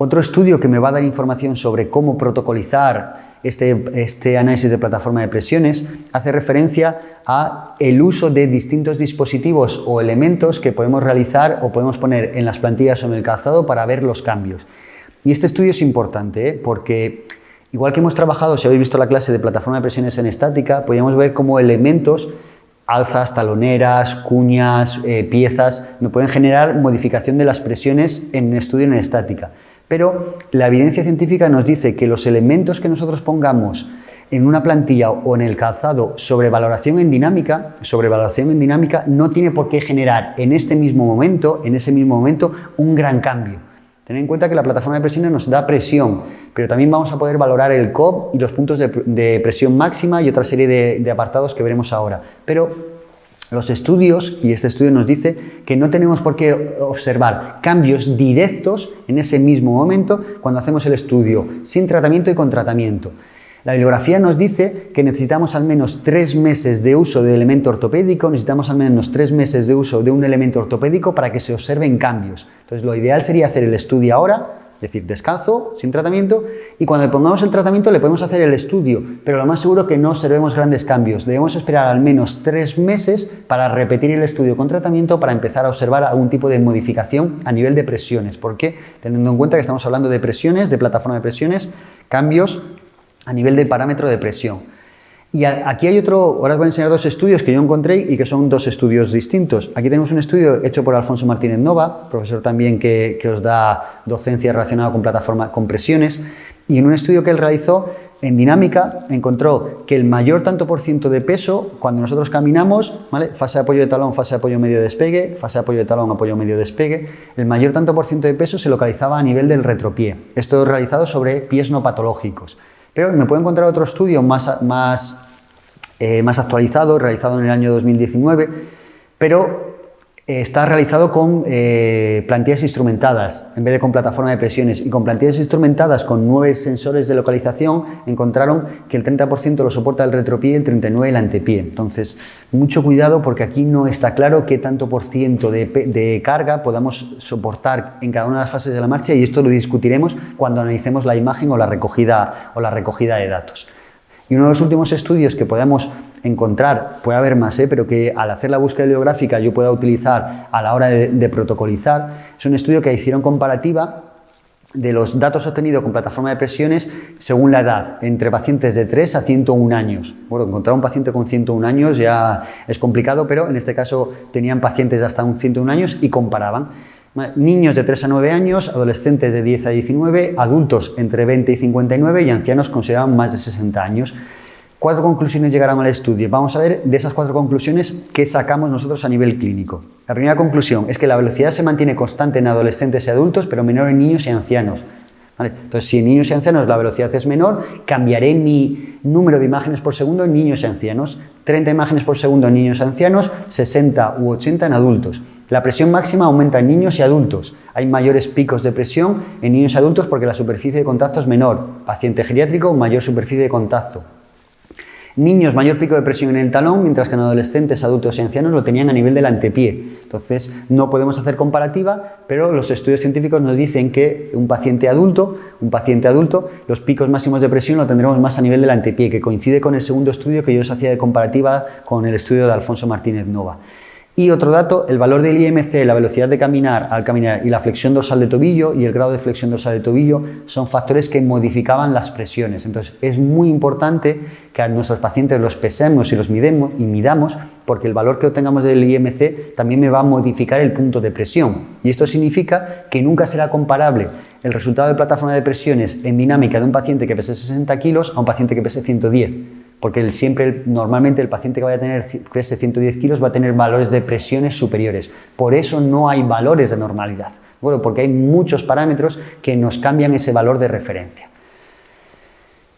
Otro estudio que me va a dar información sobre cómo protocolizar este análisis de plataforma de presiones hace referencia a el uso de distintos dispositivos o elementos que podemos realizar o podemos poner en las plantillas o en el calzado para ver los cambios. Y este estudio es importante, porque igual que hemos trabajado, si habéis visto la clase de plataforma de presiones en estática, podíamos ver cómo elementos, alzas, taloneras, cuñas, piezas, nos pueden generar modificación de las presiones en estudio en estática. Pero la evidencia científica nos dice que los elementos que nosotros pongamos en una plantilla o en el calzado sobre valoración en dinámica, no tiene por qué generar en ese mismo momento, un gran cambio. Tened en cuenta que la plataforma de presiones nos da presión, pero también vamos a poder valorar el COB y los puntos de presión máxima y otra serie de apartados que veremos ahora. Pero los estudios, y este estudio nos dice que no tenemos por qué observar cambios directos en ese mismo momento cuando hacemos el estudio sin tratamiento y con tratamiento. La bibliografía nos dice que necesitamos al menos 3 meses de uso de elemento ortopédico, necesitamos al menos 3 meses de uso de un elemento ortopédico para que se observen cambios. Entonces, lo ideal sería hacer el estudio ahora, es decir, descalzo, sin tratamiento, y cuando le pongamos el tratamiento le podemos hacer el estudio, pero lo más seguro que no observemos grandes cambios. Debemos esperar al menos 3 meses para repetir el estudio con tratamiento para empezar a observar algún tipo de modificación a nivel de presiones. ¿Por qué? Teniendo en cuenta que estamos hablando de presiones, de plataforma de presiones, cambios a nivel de parámetro de presión. Y aquí hay otro, ahora os voy a enseñar 2 estudios que yo encontré y que son 2 estudios distintos. Aquí tenemos un estudio hecho por Alfonso Martínez Nova, profesor también que os da docencia relacionada con presiones, y en un estudio que él realizó en dinámica encontró que el mayor tanto por ciento de peso cuando nosotros caminamos, ¿vale? Fase de apoyo de talón, fase de apoyo medio despegue, fase de apoyo de talón, apoyo medio despegue, el mayor tanto por ciento de peso se localizaba a nivel del retropié. Esto es realizado sobre pies no patológicos. Pero me puedo encontrar otro estudio más actualizado, realizado en el año 2019, pero está realizado con plantillas instrumentadas en vez de con plataforma de presiones, y con plantillas instrumentadas con 9 sensores de localización encontraron que el 30% lo soporta el retropié y el 39% el antepié. Entonces, mucho cuidado, porque aquí no está claro qué tanto por ciento de carga podamos soportar en cada una de las fases de la marcha, y esto lo discutiremos cuando analicemos la imagen o la recogida de datos. Y uno de los últimos estudios que podemos encontrar, puede haber más, pero que al hacer la búsqueda bibliográfica yo pueda utilizar a la hora de protocolizar, es un estudio que hicieron comparativa de los datos obtenidos con plataforma de presiones según la edad, entre pacientes de 3 a 101 años. Bueno, encontrar un paciente con 101 años ya es complicado, pero en este caso tenían pacientes de hasta 101 años y comparaban. Niños de 3 a 9 años, adolescentes de 10 a 19, adultos entre 20 y 59 y ancianos consideraban más de 60 años. 4 conclusiones llegaron al estudio. Vamos a ver de esas 4 conclusiones qué sacamos nosotros a nivel clínico. La primera conclusión es que la velocidad se mantiene constante en adolescentes y adultos, pero menor en niños y ancianos. ¿Vale? Entonces, si en niños y ancianos la velocidad es menor, cambiaré mi número de imágenes por segundo en niños y ancianos. 30 imágenes por segundo en niños y ancianos, 60 u 80 en adultos. La presión máxima aumenta en niños y adultos. Hay mayores picos de presión en niños y adultos porque la superficie de contacto es menor. Paciente geriátrico, mayor superficie de contacto. Niños, mayor pico de presión en el talón, mientras que en adolescentes, adultos y ancianos lo tenían a nivel del antepié. Entonces, no podemos hacer comparativa, pero los estudios científicos nos dicen que un paciente adulto, los picos máximos de presión lo tendremos más a nivel del antepié, que coincide con el segundo estudio que yo os hacía de comparativa con el estudio de Alfonso Martínez Nova. Y otro dato, el valor del IMC, la velocidad de caminar al caminar y la flexión dorsal de tobillo y el grado de flexión dorsal de tobillo son factores que modificaban las presiones. Entonces, es muy importante que a nuestros pacientes los pesemos y los midamos, porque el valor que obtengamos del IMC también me va a modificar el punto de presión. Y esto significa que nunca será comparable el resultado de plataforma de presiones en dinámica de un paciente que pese 60 kilos a un paciente que pese 110. Porque normalmente el paciente que vaya a tener pese 110 kilos va a tener valores de presiones superiores. Por eso no hay valores de normalidad. Bueno, porque hay muchos parámetros que nos cambian ese valor de referencia.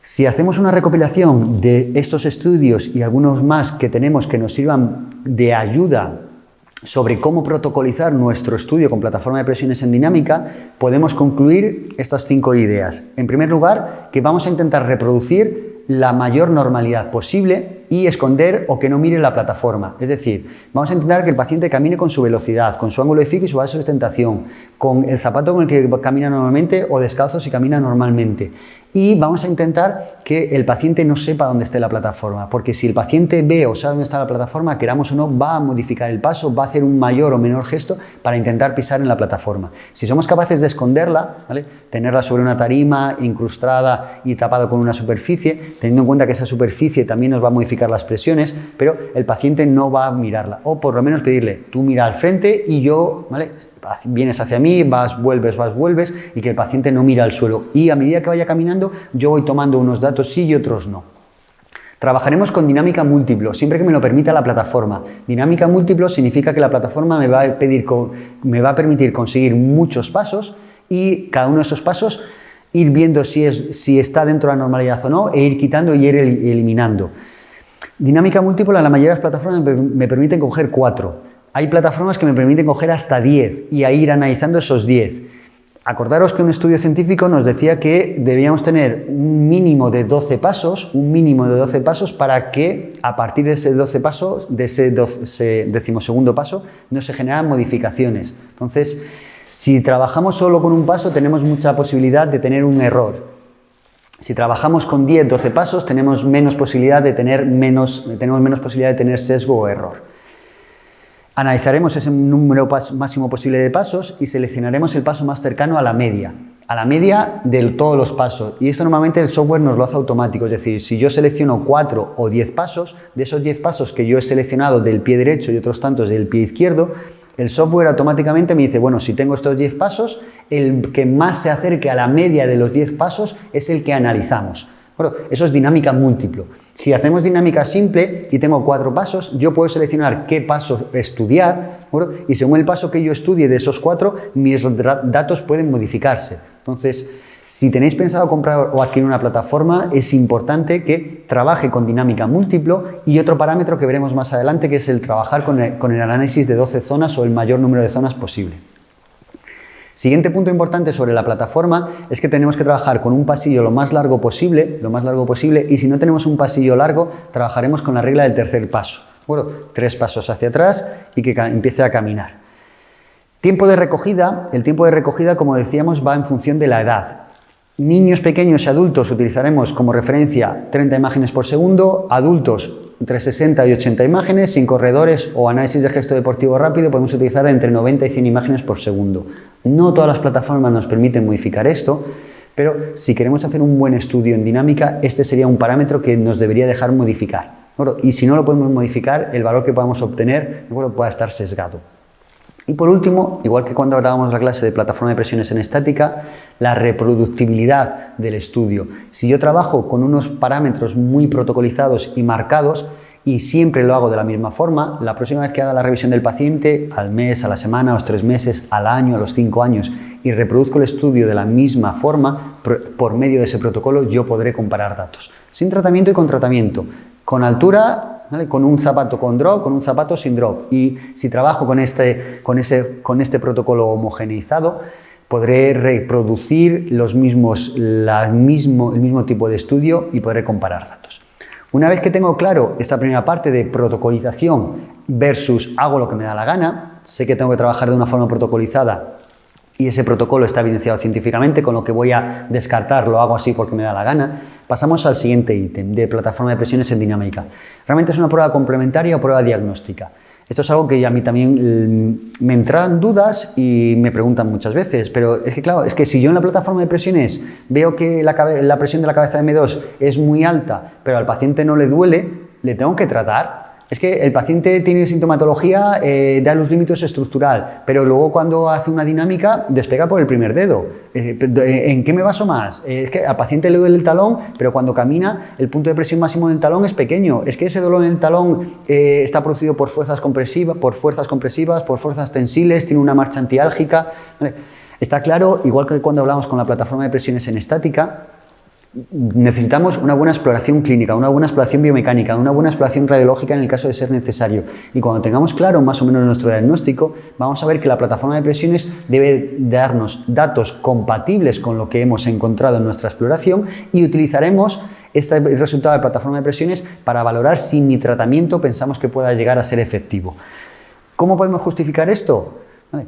Si hacemos una recopilación de estos estudios y algunos más que tenemos que nos sirvan de ayuda sobre cómo protocolizar nuestro estudio con plataforma de presiones en dinámica, podemos concluir estas 5 ideas. En primer lugar, que vamos a intentar reproducir la mayor normalidad posible y esconder o que no mire la plataforma. Es decir, vamos a intentar que el paciente camine con su velocidad, con su ángulo de fijo y su base de sustentación, con el zapato con el que camina normalmente o descalzo si camina normalmente. Y vamos a intentar que el paciente no sepa dónde esté la plataforma, porque si el paciente ve o sabe dónde está la plataforma, queramos o no, va a modificar el paso, va a hacer un mayor o menor gesto para intentar pisar en la plataforma. Si somos capaces de esconderla, ¿vale?, tenerla sobre una tarima, incrustada y tapada con una superficie, teniendo en cuenta que esa superficie también nos va a modificar las presiones, pero el paciente no va a mirarla. O por lo menos pedirle, tú mira al frente y yo, ¿vale?, vienes hacia mí, vas, vuelves, y que el paciente no mira al suelo. Y a medida que vaya caminando, yo voy tomando unos datos sí y otros no. Trabajaremos con dinámica múltiplo, siempre que me lo permita la plataforma. Dinámica múltiplo significa que la plataforma me va a permitir conseguir muchos pasos y cada uno de esos pasos ir viendo si está dentro de la normalidad o no e ir quitando y ir eliminando. Dinámica múltipla, la mayoría de las plataformas me permiten coger 4. Hay plataformas que me permiten coger hasta 10 y a ir analizando esos 10. Acordaros que un estudio científico nos decía que debíamos tener un mínimo de 12 pasos, para que a partir de ese 12 pasos, de ese 12º paso, no se generan modificaciones. Entonces, si trabajamos solo con un paso, tenemos mucha posibilidad de tener un error. Si trabajamos con 10, 12 pasos, tenemos menos posibilidad de tener sesgo o error. Analizaremos ese número máximo posible de pasos y seleccionaremos el paso más cercano a la media de todos los pasos. Y esto normalmente el software nos lo hace automático, es decir, si yo selecciono 4 o 10 pasos, de esos 10 pasos que yo he seleccionado del pie derecho y otros tantos del pie izquierdo, el software automáticamente me dice, bueno, si tengo estos 10 pasos, el que más se acerque a la media de los 10 pasos es el que analizamos. Bueno, eso es dinámica múltiplo. Si hacemos dinámica simple y tengo 4 pasos, yo puedo seleccionar qué paso estudiar, ¿bueno?, y según el paso que yo estudie de esos 4, mis datos pueden modificarse. Entonces, si tenéis pensado comprar o adquirir una plataforma, es importante que trabaje con dinámica múltiplo y otro parámetro que veremos más adelante, que es el trabajar con el análisis de 12 zonas o el mayor número de zonas posible. Siguiente punto importante sobre la plataforma es que tenemos que trabajar con un pasillo lo más largo posible, y si no tenemos un pasillo largo, trabajaremos con la regla del tercer paso. Bueno, 3 pasos hacia atrás y que empiece a caminar. Tiempo de recogida. El tiempo de recogida, como decíamos, va en función de la edad. Niños pequeños y adultos utilizaremos como referencia 30 imágenes por segundo, adultos entre 60 y 80 imágenes, sin corredores o análisis de gesto deportivo rápido podemos utilizar entre 90 y 100 imágenes por segundo. No todas las plataformas nos permiten modificar esto, pero si queremos hacer un buen estudio en dinámica, este sería un parámetro que nos debería dejar modificar. Y si no lo podemos modificar, el valor que podamos obtener pueda estar sesgado. Y por último, igual que cuando dábamos la clase de plataforma de presiones en estática, la reproductibilidad del estudio. Si yo trabajo con unos parámetros muy protocolizados y marcados y siempre lo hago de la misma forma, la próxima vez que haga la revisión del paciente, al mes, a la semana, a los 3 meses, al año, a los 5 años, y reproduzco el estudio de la misma forma, por medio de ese protocolo, yo podré comparar datos. Sin tratamiento y con tratamiento. Con altura, ¿vale?, con un zapato con drop, con un zapato sin drop. Y si trabajo con este protocolo homogeneizado, podré reproducir el mismo tipo de estudio y podré comparar datos. Una vez que tengo claro esta primera parte de protocolización versus hago lo que me da la gana, sé que tengo que trabajar de una forma protocolizada y ese protocolo está evidenciado científicamente, con lo que voy a descartar, lo hago así porque me da la gana. Pasamos al siguiente ítem de plataforma de presiones en dinámica. Realmente es una prueba complementaria o prueba diagnóstica. Esto es algo que a mí también me entran dudas y me preguntan muchas veces, pero es que claro, es que si yo en la plataforma de presiones veo que la presión de la cabeza de M2 es muy alta, pero al paciente no le duele, ¿le tengo que tratar? Es que el paciente tiene sintomatología de alus limitus estructural, pero luego cuando hace una dinámica despega por el primer dedo. ¿En qué me baso más? Es que al paciente le duele el talón, pero cuando camina el punto de presión máximo del talón es pequeño. Es que ese dolor en el talón está producido por fuerzas compresivas, por fuerzas tensiles, tiene una marcha antiálgica. Está claro, igual que cuando hablamos con la plataforma de presiones en estática, necesitamos una buena exploración clínica, una buena exploración biomecánica, una buena exploración radiológica en el caso de ser necesario. Y cuando tengamos claro más o menos nuestro diagnóstico, vamos a ver que la plataforma de presiones debe darnos datos compatibles con lo que hemos encontrado en nuestra exploración y utilizaremos Este es el resultado de la plataforma de presiones para valorar si mi tratamiento pensamos que pueda llegar a ser efectivo. ¿Cómo podemos justificar esto? ¿Vale?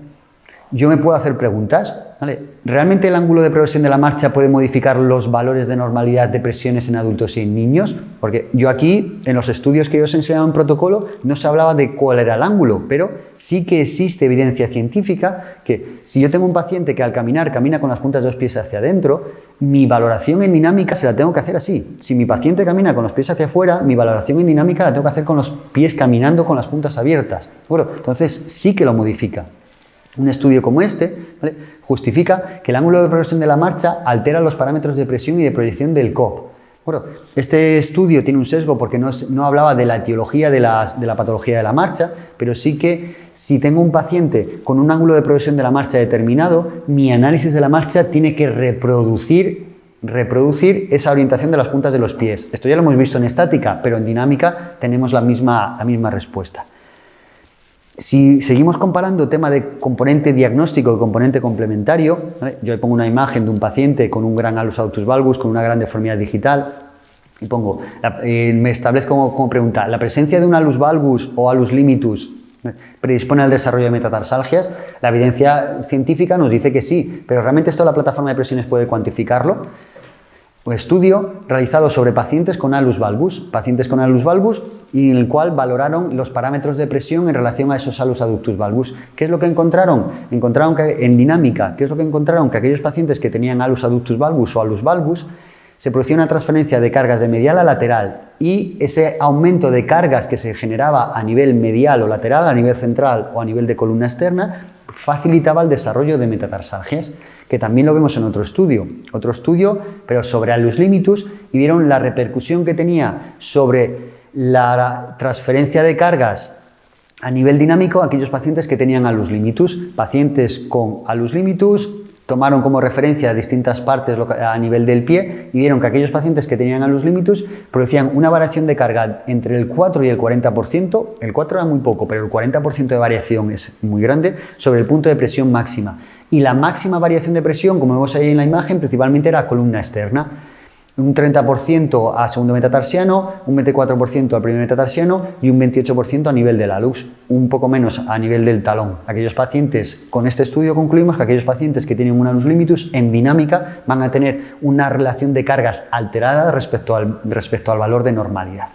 Yo me puedo hacer preguntas, ¿vale? ¿Realmente el ángulo de progresión de la marcha puede modificar los valores de normalidad de presiones en adultos y en niños? Porque yo aquí, en los estudios que yo os he enseñado en protocolo, no se hablaba de cuál era el ángulo, pero sí que existe evidencia científica que si yo tengo un paciente que al caminar camina con las puntas de los pies hacia adentro, mi valoración en dinámica se la tengo que hacer así. Si mi paciente camina con los pies hacia afuera, mi valoración en dinámica la tengo que hacer con los pies caminando con las puntas abiertas. Bueno, entonces sí que lo modifica. Un estudio como este, ¿vale?, justifica que el ángulo de progresión de la marcha altera los parámetros de presión y de proyección del COP. Bueno, este estudio tiene un sesgo porque no hablaba de la etiología de la patología de la marcha, pero sí que si tengo un paciente con un ángulo de progresión de la marcha determinado, mi análisis de la marcha tiene que reproducir esa orientación de las puntas de los pies. Esto ya lo hemos visto en estática, pero en dinámica tenemos la misma respuesta. Si seguimos comparando tema de componente diagnóstico y componente complementario, ¿vale?, yo le pongo una imagen de un paciente con un gran hallus adductus valgus, con una gran deformidad digital, y me establezco como pregunta, ¿la presencia de un hallus valgus o hallus limitus predispone al desarrollo de metatarsalgias? La evidencia científica nos dice que sí, pero ¿realmente esto la plataforma de presiones puede cuantificarlo? Un estudio realizado sobre pacientes con hallus valgus y en el cual valoraron los parámetros de presión en relación a esos hallus adductus valgus. ¿Qué es lo que encontraron? Encontraron que en dinámica, ¿qué es lo que encontraron? Que aquellos pacientes que tenían hallus adductus valgus o hallus valgus se producía una transferencia de cargas de medial a lateral y ese aumento de cargas que se generaba a nivel medial o lateral, a nivel central o a nivel de columna externa, facilitaba el desarrollo de metatarsalgias, que también lo vemos en otro estudio, pero sobre hallus limitus, y vieron la repercusión que tenía sobre la transferencia de cargas a nivel dinámico a aquellos pacientes que tenían hallus limitus. Pacientes con hallus limitus tomaron como referencia distintas partes a nivel del pie y vieron que aquellos pacientes que tenían hallus limitus producían una variación de carga entre el 4 y el 40%, el 4 era muy poco, pero el 40% de variación es muy grande, sobre el punto de presión máxima. Y la máxima variación de presión, como vemos ahí en la imagen, principalmente era columna externa. Un 30% a segundo metatarsiano, un 24% al primer metatarsiano y un 28% a nivel del hallux, un poco menos a nivel del talón. Aquellos pacientes, con este estudio concluimos que aquellos pacientes que tienen un hallus limitus en dinámica van a tener una relación de cargas alterada respecto al valor de normalidad.